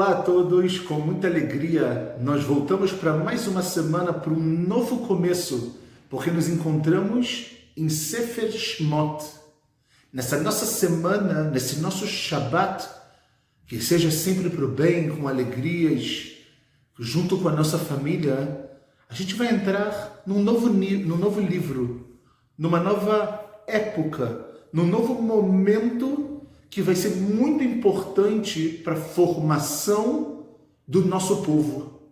Olá a todos, com muita alegria nós voltamos para mais uma semana, para um novo começo, porque nos encontramos em Sefer Shmot. Nessa nossa semana, nesse nosso Shabbat, que seja sempre para o bem, com alegrias, junto com a nossa família, a gente vai entrar num novo livro, numa nova época, num novo momento que vai ser muito importante para a formação do nosso povo.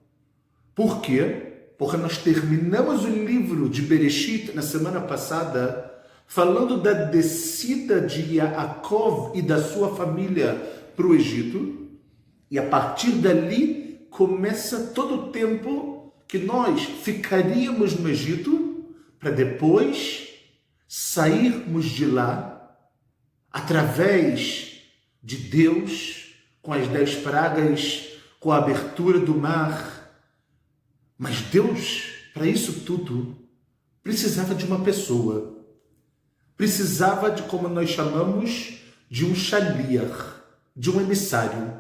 Por quê? Porque nós terminamos o livro de Bereshit na semana passada, falando da descida de Yaakov e da sua família para o Egito, e a partir dali começa todo o tempo que nós ficaríamos no Egito para depois sairmos de lá através de Deus, com as 10 pragas, com a abertura do mar. Mas Deus, para isso tudo, precisava de uma pessoa. Precisava de, como nós chamamos, de um shaliach, de um emissário.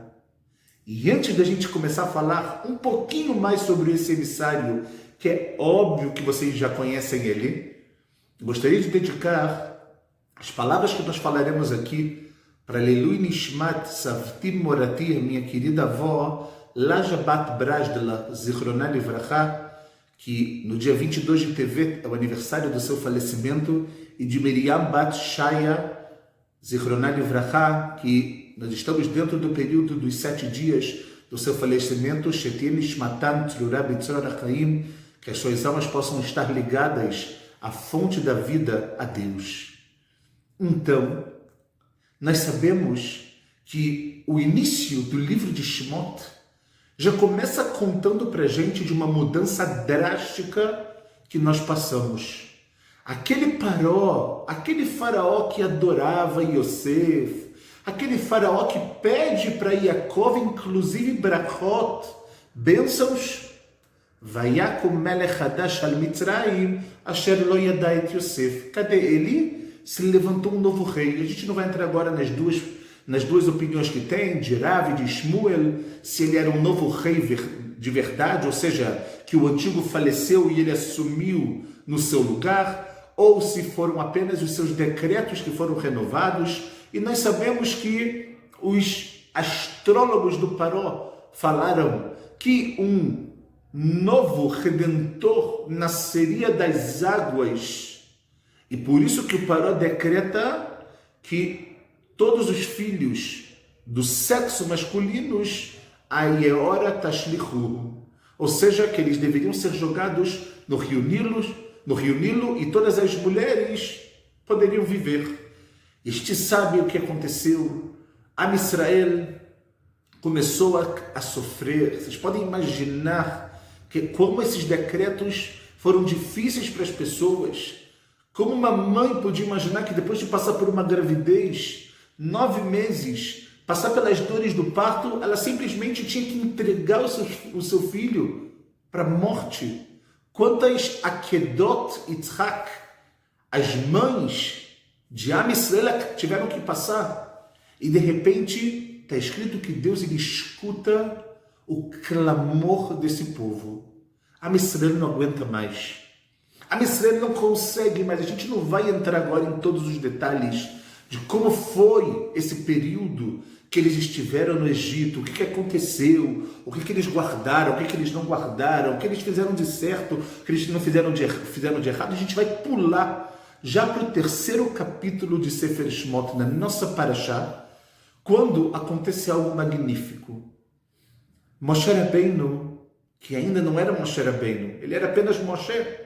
E antes da gente começar a falar um pouquinho mais sobre esse emissário, que é óbvio que vocês já conhecem ele, gostaria de dedicar as palavras que nós falaremos aqui para Leilui Nishmat Savti Morati, minha querida avó, Laja Bat Brajdela, Zichrona Livracha, que no dia 22 de Tevet é o aniversário do seu falecimento, e de Miriam Bat Shaya, Zichrona Livracha, que nós estamos dentro do período dos 7 dias do seu falecimento, Shetir Nishmatan Tzrura Bitzor Achaim, que as suas almas possam estar ligadas à fonte da vida, a Deus. Então, nós sabemos que o início do livro de Shemot já começa contando para a gente de uma mudança drástica que nós passamos. Aquele faraó que adorava Yosef, aquele faraó que pede para Yaakov, inclusive brachot, bênçãos, Vayakum melech hadash al Mitzrayim, asher lo yada et Yosef. Cadê ele? Se levantou um novo rei. A gente não vai entrar agora nas duas opiniões que tem, de Rav e de Shmuel, se ele era um novo rei de verdade, ou seja, que o antigo faleceu e ele assumiu no seu lugar, ou se foram apenas os seus decretos que foram renovados. E nós sabemos que os astrólogos do Paró falaram que um novo redentor nasceria das águas. E por isso que o Paró decreta que todos os filhos do sexo masculinos, Ayeora Tashlichu, ou seja, que eles deveriam ser jogados no Rio Nilo, e todas as mulheres poderiam viver. E a gente sabe o que aconteceu. Am Israel começou a sofrer. Vocês podem imaginar como esses decretos foram difíceis para as pessoas. Como uma mãe podia imaginar que depois de passar por uma gravidez, 9 meses, passar pelas dores do parto, ela simplesmente tinha que entregar o seu filho para a morte. Quantas Akedot Yitzhak, as mães de Am Israel, tiveram que passar. E de repente está escrito que Deus ele escuta o clamor desse povo. Am Israel não aguenta mais. A Israel não consegue, mas a gente não vai entrar agora em todos os detalhes de como foi esse período que eles estiveram no Egito, o que aconteceu, o que eles guardaram, o que eles não guardaram, o que eles fizeram de certo, o que eles não fizeram de errado. A gente vai pular já para o 3º capítulo de Sefer Shmot, na nossa Parashá, quando acontece algo magnífico. Moshe Rabbeinu, que ainda não era Moshe Rabbeinu, ele era apenas Moshe,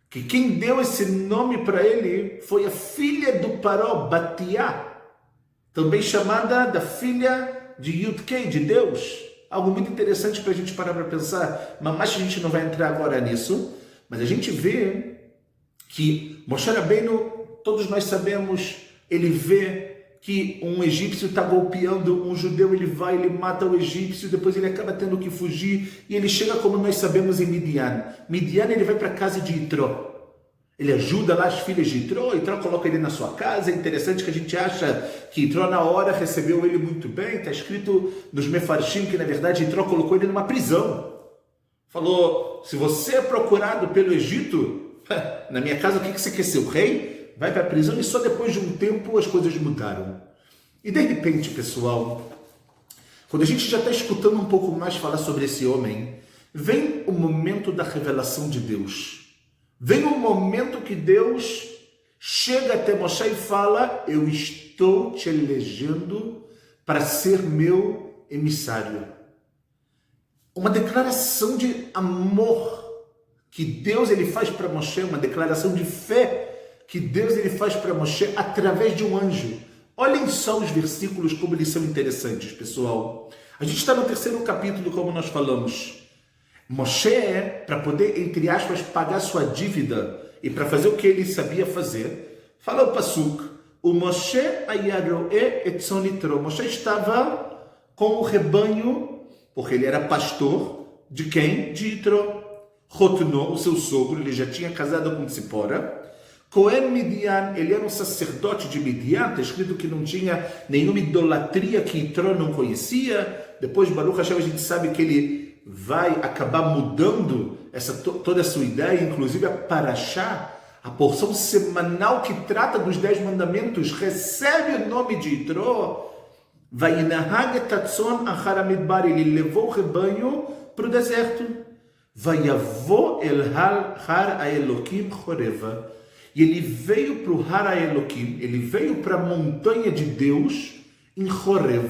que quem deu esse nome para ele foi a filha do Paró, Batiá, também chamada da filha de Yudkei, de Deus. Algo muito interessante para a gente parar para pensar, mas a gente não vai entrar agora nisso. Mas a gente vê que Moshe Rabbeinu, todos nós sabemos, ele vê que um egípcio está golpeando um judeu, ele vai, ele mata o egípcio, depois ele acaba tendo que fugir, e ele chega, como nós sabemos, em Midian. Midian, ele vai para a casa de Itró. Ele ajuda lá as filhas de Itró coloca ele na sua casa. É interessante que a gente acha que Itró na hora recebeu ele muito bem. Está escrito nos Mefarshim que na verdade Itró colocou ele numa prisão. Falou, se você é procurado pelo Egito, na minha casa o que você quer ser, o rei? Vai para a prisão. E só depois de um tempo as coisas mudaram. E de repente, pessoal, quando a gente já está escutando um pouco mais falar sobre esse homem, vem o momento da revelação de Deus. Vem um momento que Deus chega até Moshe e fala, eu estou te elegendo para ser meu emissário. Uma declaração de amor que Deus ele faz para Moshe, uma declaração de fé que Deus ele faz para Moshe através de um anjo. Olhem só os versículos como eles são interessantes, pessoal. A gente está no 3º capítulo, como nós falamos. Moshe, para poder, entre aspas, pagar sua dívida e para fazer o que ele sabia fazer, fala o Pasuk, o Moshe ayaroe etzon Yitro. Moshe estava com o rebanho, porque ele era pastor, de quem? De Yitro. Hotno, o seu sogro, ele já tinha casado com Tzipora. Cohen Midian, ele era um sacerdote de Midian, está escrito que não tinha nenhuma idolatria que Yitro não conhecia. Depois, Baruch Hashem, a gente sabe que ele vai acabar mudando toda a sua ideia, inclusive a Parashá, a porção semanal que trata dos 10 mandamentos, recebe o nome de Yitro. Vayinahag etatzon achar hamidbar, ele levou o rebanho para o deserto. Vayavo el har haelokim choreva, e ele veio para o har haelokim, ele veio para a montanha de Deus em Chorev.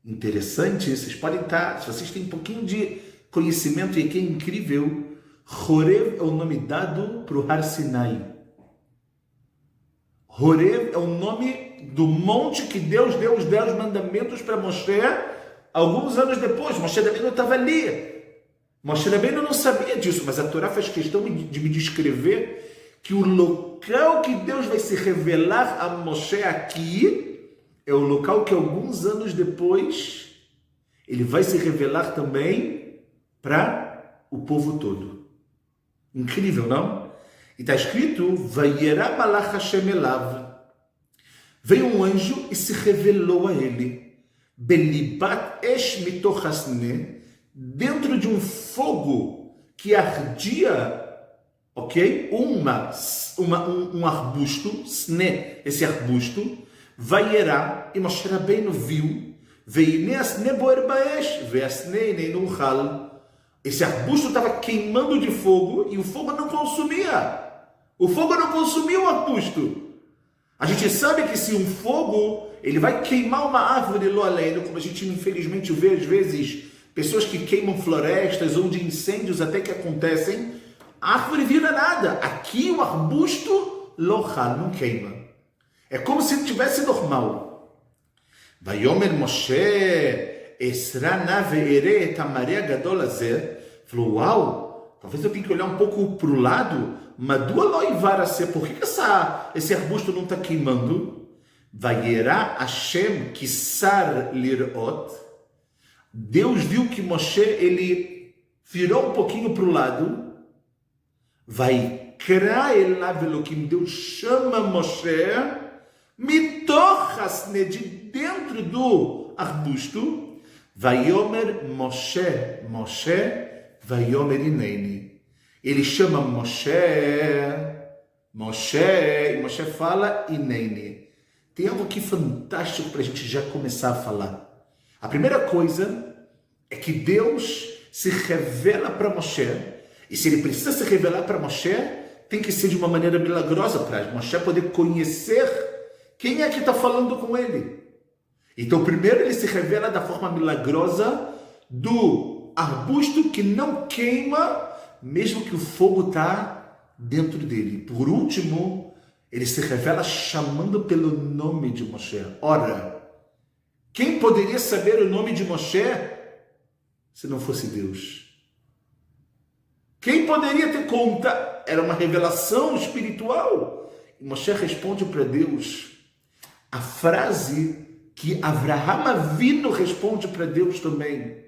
Interessante, vocês podem estar, se vocês têm um pouquinho de conhecimento e que é incrível, Horev é o nome dado para o Har Sinai. Horev é o nome do monte que Deus deu os 10 mandamentos para Moshe alguns anos depois. Moshe também não estava ali. Moshe também não sabia disso, mas a Torá faz questão de me descrever que o local que Deus vai se revelar a Moshe aqui é o local que alguns anos depois ele vai se revelar também para o povo todo. Incrível, não? E está escrito, Vayera malach Hashem elav. Veio um anjo e se revelou a ele. Belibat esh mitoch hasne, dentro de um fogo que ardia, ok? Um arbusto, sne, esse arbusto, Vayera, e Moshe Rabbeinu viu, veine asne boer baesh, veasne nem nuchal. Esse arbusto estava queimando de fogo e o fogo não consumia. O fogo não consumia o arbusto. A gente sabe que se um fogo, ele vai queimar uma árvore lo além, como a gente infelizmente vê às vezes, pessoas que queimam florestas ou de incêndios até que acontecem, a árvore vira nada. Aqui o arbusto lohal, não queima. É como se tivesse normal. Vayomer Moshe Esra na ve'ere et hamareh gadol hazeh. Falou, uau, talvez eu tenha que olhar um pouco para o lado. Madua lo ivar ser? Por que esse arbusto não está queimando? Vayera Hashem kisar lirot. Deus viu que Moshe, ele virou um pouquinho para o lado. Vai kra elav Elokim. Deus chama Moshe mitochasne, de dentro do arbusto. Vayomer Moshe, Moshe, Vayomer Ineni. Ele chama Moshe, Moshe, e Moshe fala Ineni. Tem algo aqui fantástico para a gente já começar a falar. A primeira coisa é que Deus se revela para Moshe, e se ele precisa se revelar para Moshe, tem que ser de uma maneira milagrosa para Moshe poder conhecer quem é que está falando com ele. Então, primeiro ele se revela da forma milagrosa do arbusto que não queima, mesmo que o fogo está dentro dele. Por último, ele se revela chamando pelo nome de Moshe. Ora, quem poderia saber o nome de Moshe se não fosse Deus? Quem poderia ter conta? Era uma revelação espiritual. E Moshe responde para Deus a frase que Avraham Avinu responde para Deus também.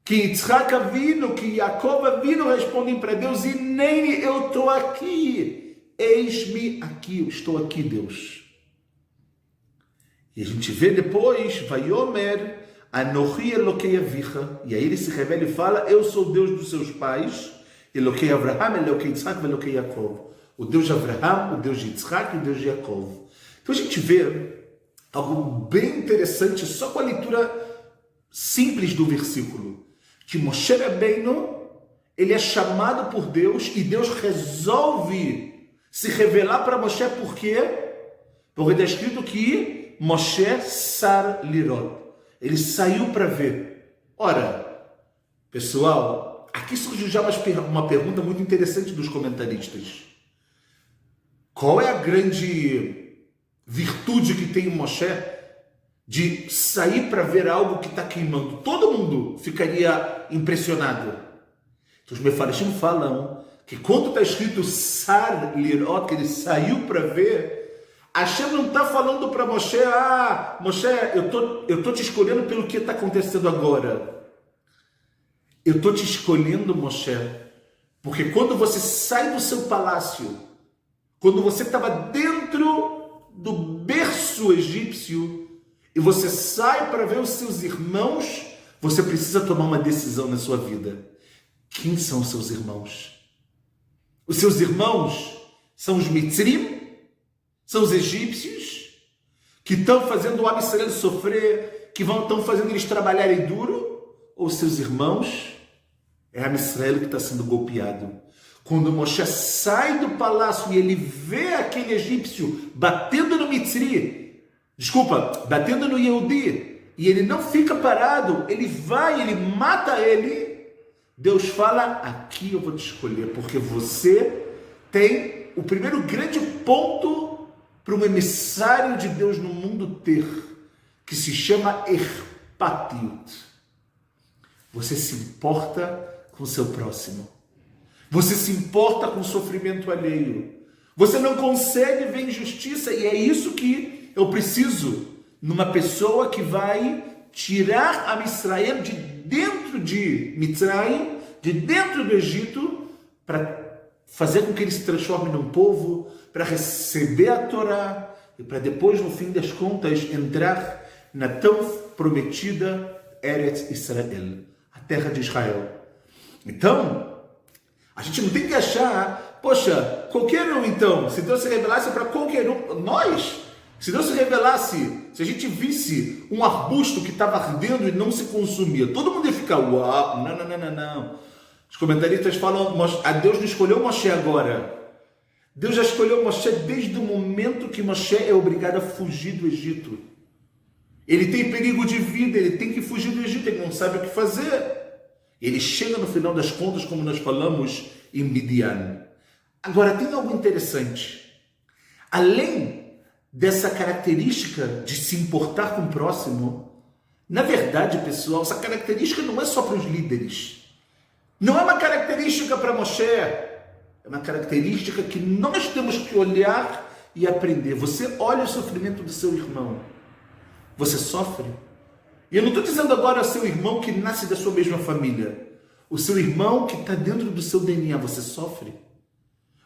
que Yitzhak Avinu, que Yaakov Avinu respondem para Deus, e nem eu estou aqui, eis-me aqui, eu estou aqui, Deus. E a gente vê depois, Vayomer, Anochi Elokei Avicha, e aí ele se revela e fala, eu sou o Deus dos seus pais, Elokei Avraham, Elokei Yitzhak, Elokei Yaakov. O Deus de Avraham, o Deus de Yitzhak e o Deus de Yaakov. Então a gente vê algo bem interessante, só com a leitura simples do versículo, que Moshe Rabbeinu, ele é chamado por Deus e Deus resolve se revelar para Moshe, por quê? Porque está escrito que Moshe sar lirot, ele saiu para ver. Ora, pessoal, aqui surgiu já uma pergunta muito interessante dos comentaristas. Qual é a grande virtude que tem o Moshe de sair para ver algo que está queimando? Todo mundo ficaria impressionado. Então os mefarishim falam que quando está escrito Sar Lirot, que ele saiu para ver, Hashem não está falando para Moshe, Moshe, eu tô te escolhendo pelo que está acontecendo agora. Eu estou te escolhendo, Moshe, porque quando você sai do seu palácio, quando você estava dentro do berço egípcio e você sai para ver os seus irmãos, você precisa tomar uma decisão na sua vida. Quem são os seus irmãos? Os seus irmãos são os Mitzrim? São os egípcios? Que estão fazendo o Am Israel sofrer, que estão fazendo eles trabalharem duro? Ou os seus irmãos? É Am Israel que está sendo golpeado. Quando Moshe sai do palácio e ele vê aquele egípcio batendo no Mitzri, batendo no Yehudi, e ele não fica parado, ele vai, ele mata ele, Deus fala, aqui eu vou te escolher, porque você tem o primeiro grande ponto para um emissário de Deus no mundo ter, que se chama Erpatiut. Você se importa com o seu próximo. Você se importa com o sofrimento alheio. Você não consegue ver injustiça, e é isso que eu preciso numa pessoa que vai tirar a Israel de dentro de Mitzrayim, de dentro do Egito, para fazer com que ele se transforme num povo, para receber a Torá e para depois, no fim das contas, entrar na tão prometida Eretz Israel, a terra de Israel. Então, a gente não tem que achar, poxa, qualquer um então, se Deus se revelasse para qualquer um, nós, se Deus se revelasse, se a gente visse um arbusto que estava ardendo e não se consumia, todo mundo ia ficar, uau, não. Os comentaristas falam, a Deus não escolheu Moshe agora. Deus já escolheu Moshe desde o momento que Moshe é obrigado a fugir do Egito. Ele tem perigo de vida, ele tem que fugir do Egito, ele não sabe o que fazer. Ele chega no final das contas, como nós falamos, em Midian. Agora, tem algo interessante. Além dessa característica de se importar com o próximo, na verdade, pessoal, essa característica não é só para os líderes. Não é uma característica para Moshe. É uma característica que nós temos que olhar e aprender. Você olha o sofrimento do seu irmão. Você sofre? E eu não estou dizendo agora seu irmão que nasce da sua mesma família. O seu irmão que está dentro do seu DNA, você sofre.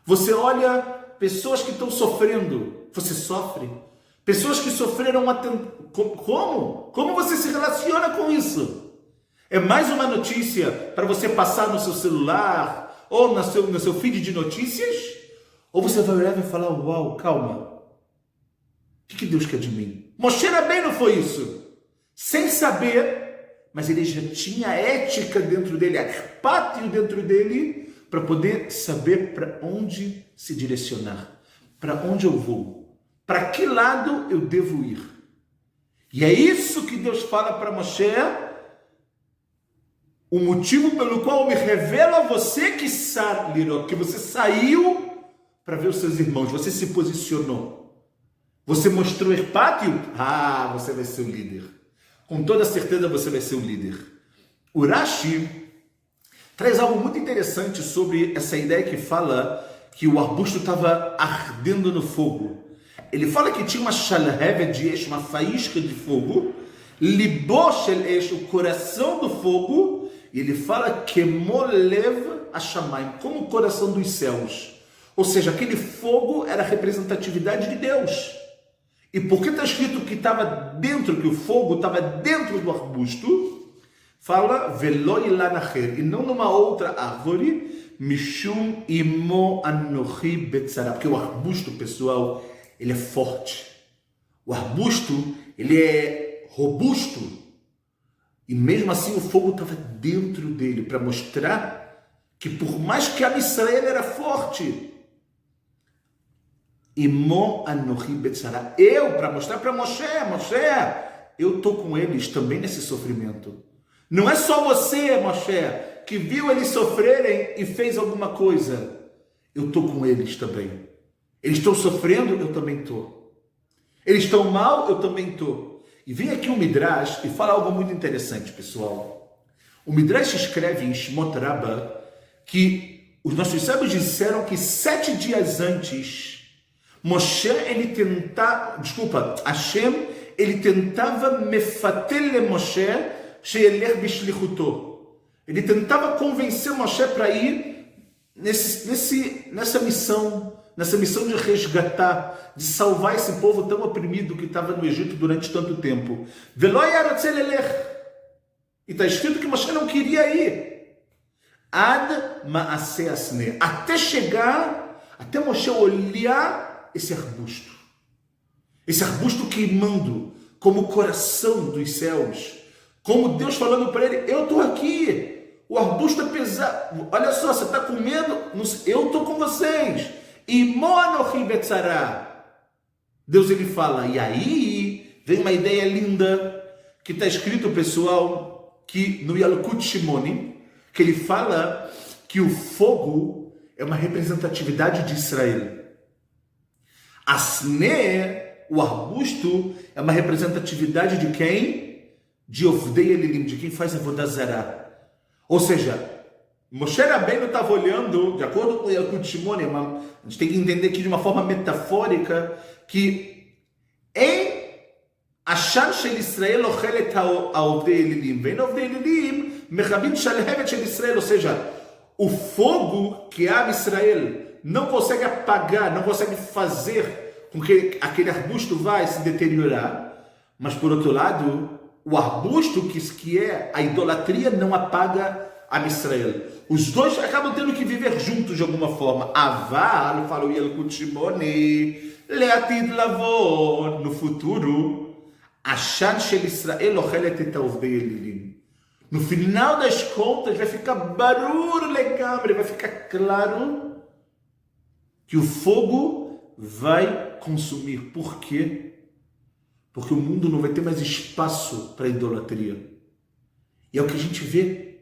Você olha pessoas que estão sofrendo, você sofre. Pessoas que sofreram Como? Como você se relaciona com isso? É mais uma notícia para você passar no seu celular ou no seu feed de notícias? Ou você vai olhar e vai falar, uau, calma. O que Deus quer de mim? Moshe Rabbeinu foi isso. Sem saber, mas ele já tinha ética dentro dele, pátio dentro dele, para poder saber para onde se direcionar, para onde eu vou, para que lado eu devo ir. E é isso que Deus fala para Moshe, o motivo pelo qual eu me revelo a você que você saiu para ver os seus irmãos, você se posicionou, você mostrou pátio, você vai ser o líder. Com toda certeza você vai ser o líder. O Rashi traz algo muito interessante sobre essa ideia que fala que o arbusto estava ardendo no fogo. Ele fala que tinha uma shalhevet de uma faísca de fogo, libo shel esh, o coração do fogo, E ele fala que molev Hashamayim, como o coração dos céus. Ou seja, aquele fogo era a representatividade de Deus. E porque está escrito que estava dentro, que o fogo estava dentro do arbusto, fala veloi lanacher, e não numa outra árvore, mishum imo anochi betzara, porque o arbusto, pessoal, ele é forte. O arbusto, ele é robusto. E mesmo assim o fogo estava dentro dele, para mostrar que por mais que a Israel era forte, Imo anochi betzara, eu, para mostrar para Moshe, eu estou com eles também nesse sofrimento. Não é só você, Moshe, que viu eles sofrerem e fez alguma coisa. Eu estou com eles também. Eles estão sofrendo, eu também estou. Eles estão mal, eu também estou. E vem aqui o Midrash e fala algo muito interessante, pessoal. O Midrash escreve em Shmot Rabbah que os nossos sábios disseram que 7 dias antes, Hashem, ele tentava mefatel Moshe sheyeler bishlichuto. Ele tentava convencer Moshe para ir nessa missão de resgatar, de salvar esse povo tão oprimido que estava no Egito durante tanto tempo. E está escrito que Moshe não queria ir. Ad maaseh asne. Até Moshe olhar esse arbusto queimando como o coração dos céus, como Deus falando para ele, eu estou aqui, o arbusto é pesado, olha só, você está com medo? Eu estou com vocês. E monochi betzara, Deus ele fala, e aí vem uma ideia linda, que está escrito, pessoal, que no Yalkut Shimoni, que ele fala que o fogo é uma representatividade de Israel. Asne, o arbusto, é uma representatividade de quem? De Ovdei Elilim, de quem faz Avodah Zarah. Ou seja, Moshe Rabbeinu estava olhando, de acordo com o Yalkut Shimoni, a gente tem que entender aqui de uma forma metafórica, que em Ashan Shel Israel ochelet Ovdei Elilim, vem Ovdei Elilim, mechabim shalhevet Shel Israel, ou seja, o fogo que Am Israel não consegue apagar, não consegue fazer com que aquele arbusto vai se deteriorar, mas por outro lado, o arbusto que é a idolatria não apaga a Israel. Os dois acabam tendo que viver juntos de alguma forma. Aval, fala o Yalkut Shimoni, leatid lavor, no futuro, Ashan shel Israel ochelet et Ovdei Elilim. No final das contas vai ficar barur legamre, vai ficar claro que o fogo vai consumir. Por quê? Porque o mundo não vai ter mais espaço para idolatria. E é o que a gente vê.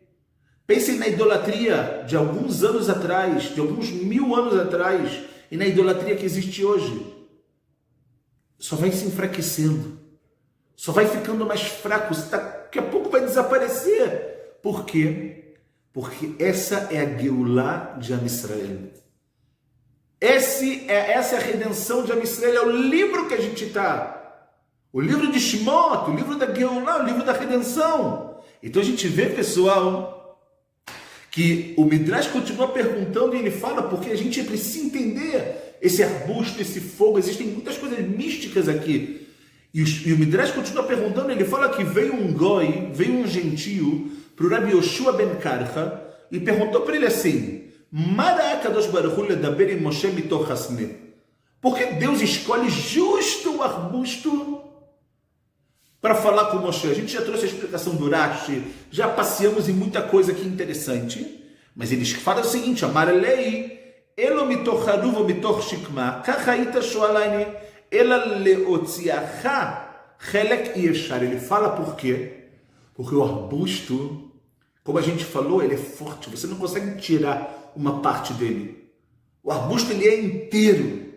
Pensem na idolatria de alguns anos atrás, de alguns 1000 anos atrás, e na idolatria que existe hoje. Só vai se enfraquecendo. Só vai ficando mais fraco. Daqui a pouco vai desaparecer. Por quê? Porque essa é a Geulah de Am Israel. Essa é a redenção de Am Israel, é o livro que a gente está. O livro de Shemot, o livro da Geulah, o livro da redenção. Então a gente vê, pessoal, que o Midrash continua perguntando e ele fala porque a gente precisa entender esse arbusto, esse fogo. Existem muitas coisas místicas aqui. E o Midrash continua perguntando, ele fala que veio um gentio para o Rabi Yoshua ben Karcha e perguntou para ele assim, por que Deus escolhe justo o arbusto para falar com Moshe? A gente já trouxe a explicação do Rashi, já passeamos em muita coisa aqui interessante, mas eles falam o seguinte, Amarelei, Elo mitoch haruv mitoch shikma, kachaita shoalani, ela leotziacha, chelek yeshar. Ele fala por quê? Porque o arbusto, como a gente falou, ele é forte, você não consegue tirar uma parte dele. O arbusto ele é inteiro.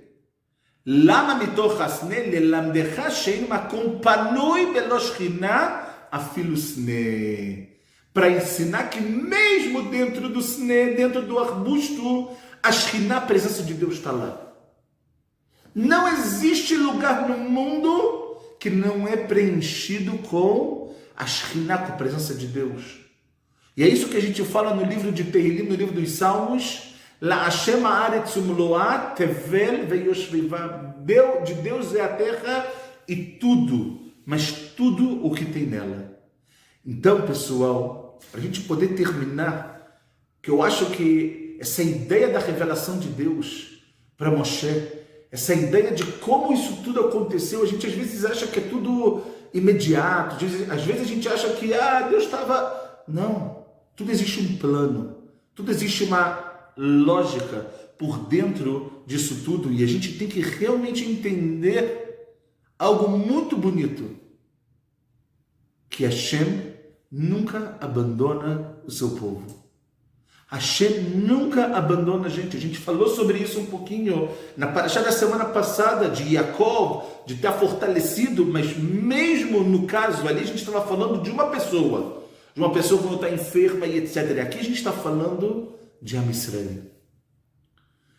Lama mitoch hasne lelamdecha shein makom panui belo shchina afilu sne. Para ensinar que mesmo dentro do sne, dentro do arbusto, a shchina, a presença de Deus está lá. Não existe lugar no mundo que não é preenchido com a shchina, com a presença de Deus. E é isso que a gente fala no livro de Tehilim, no livro dos Salmos. La Hashem haaretz umloah tevel veyoshvivah. De Deus é a terra e tudo, mas tudo o que tem nela. Então, pessoal, para a gente poder terminar, que eu acho que essa ideia da revelação de Deus para Moshe, essa ideia de como isso tudo aconteceu, a gente às vezes acha que é tudo imediato, às vezes a gente acha que Deus estava... Não, tudo existe um plano, tudo existe uma lógica por dentro disso tudo, e a gente tem que realmente entender algo muito bonito, que Hashem nunca abandona o seu povo. Hashem nunca abandona a gente falou sobre isso um pouquinho na parashá da semana passada, de Yaakov, de estar fortalecido, mas mesmo no caso ali a gente estava falando de uma pessoa quando está enferma e etc. Aqui a gente está falando de Am Israel.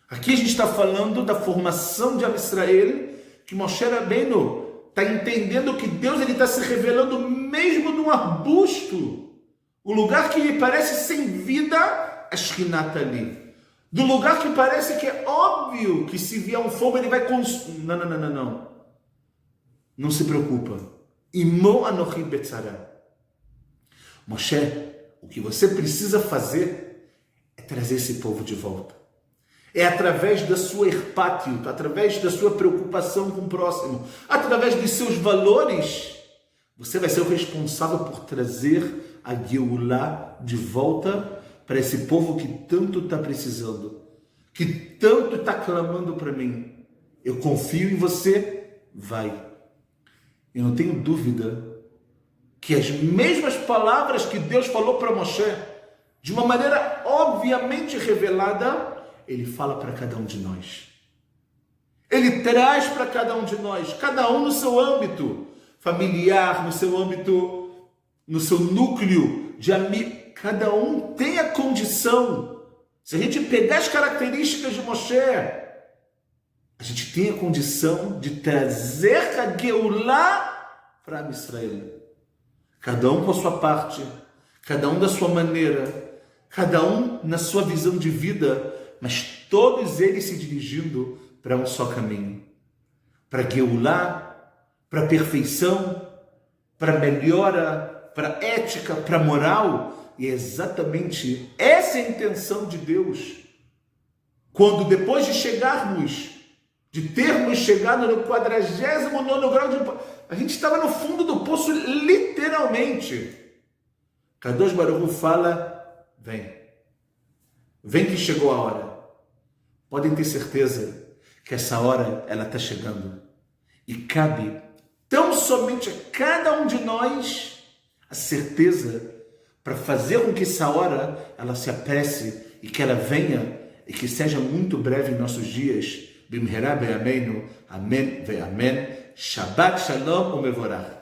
Aqui a gente está falando da formação de Am Israel, que Moshe Rabbeinu está entendendo que Deus está se revelando mesmo num arbusto, o lugar que lhe parece sem vida, a Shekhinah está ali. Do lugar que parece que é óbvio que se vier um fogo ele vai consumir. Não. Não se preocupa. Imo anochi betzara. Moshe, o que você precisa fazer é trazer esse povo de volta. É através da sua erpátio, através da sua preocupação com o próximo, através dos seus valores, você vai ser o responsável por trazer a Geulah de volta para esse povo que tanto está precisando, que tanto está clamando para mim. Eu confio em você, vai. Eu não tenho dúvida que as mesmas palavras que Deus falou para Moshe, de uma maneira obviamente revelada, Ele fala para cada um de nós. Ele traz para cada um de nós, cada um no seu âmbito familiar, no seu âmbito, no seu núcleo de amigo. Cada um tem a condição. Se a gente pegar as características de Moshe, a gente tem a condição de trazer a Geulah para Am Israel. Cada um com a sua parte, cada um da sua maneira, cada um na sua visão de vida, mas todos eles se dirigindo para um só caminho. Para Geulah, para perfeição, para melhora, para ética, para moral. E é exatamente essa a intenção de Deus. Quando depois de chegarmos, de termos chegado no 49º grau de... A gente estava no fundo do poço, literalmente. Kadosh Baruch Hu fala, vem que chegou a hora. Podem ter certeza que essa hora, ela está chegando. E cabe tão somente a cada um de nós a certeza para fazer com que essa hora ela se apresse e que ela venha e que seja muito breve em nossos dias. Bimherá be'ameinu, amém ve'amém. Shabbat shalom umevorach.